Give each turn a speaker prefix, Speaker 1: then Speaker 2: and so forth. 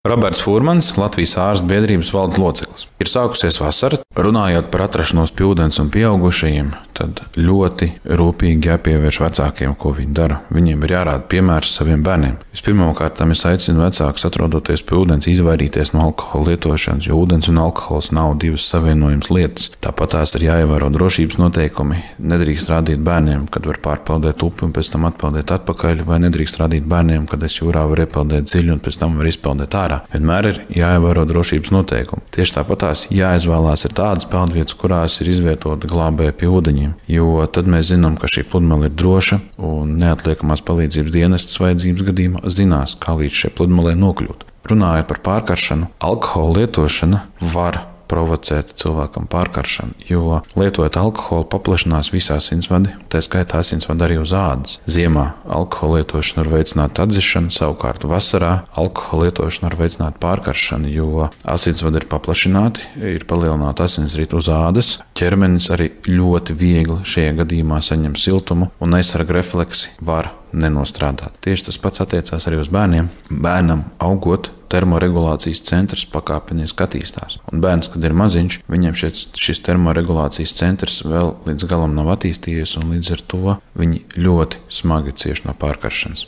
Speaker 1: Roberts Furmans, Latvijas ārstu biedrības valdes loceklis. Ir sākusies vasara, runājot par atrašanos pie ūdens un pieaugušajiem, tad ļoti rūpīgi jāpievērš vecākiem, ko viņi dara. Viņiem ir jārāda piemērs saviem bērniem. Vispirmkārt, es aicinu vecākus, atrodoties pie ūdens, izvairīties no alkohola lietošanas, jo ūdens un alkohols nav divas savienojamas lietas. Tāpat tās ir jāievēro drošības noteikumi. Nedrīkst rādīt bērniem, kad var pārpeldēt upi un pēc tam atpeldēt atpakaļ, vai nedrīkst rādīt bērniem, kad es jūrā varu iepeldēt dziļi un pēc tam var izpeldēt ārā. Vienmēr ir jāievēro drošības noteikumi. Tieši tāpat tās jāizvēlās ir tādas peldvietas, kurās ir izvietota glābēja pie ūdeņiem, jo tad mēs zinām, ka šī pludmale ir droša un neatliekamās palīdzības dienestas vajadzības gadījumā zinās, kā līdz šai pludmalei nokļūt. Runājot par pārkaršanu, alkohola lietošana var provocēt cilvēkam pārkaršanu, jo lietojot alkoholu paplašinās visā asinsvadi, tā skaitā asinsvadi arī uz ādas. Ziemā alkohola lietošana var veicināt atdzišanu, savukārt vasarā alkohola lietošana var veicināt pārkaršanu, jo asinsvadi ir paplašināti, ir palielināta asinsrite uz ādas. Ķermenis arī ļoti viegli šajā gadījumā saņem siltumu un aizsarga refleksi var nenostrādāt. Tieši tas pats attiecās arī uz bērniem. Bērnam augot, termoregulācijas centrs pakāpeniski attīstās. Un bērns, kad ir maziņš, viņam šis termoregulācijas centrs vēl līdz galam nav attīstījies, un līdz ar to viņi ļoti smagi cieš no pārkaršanas.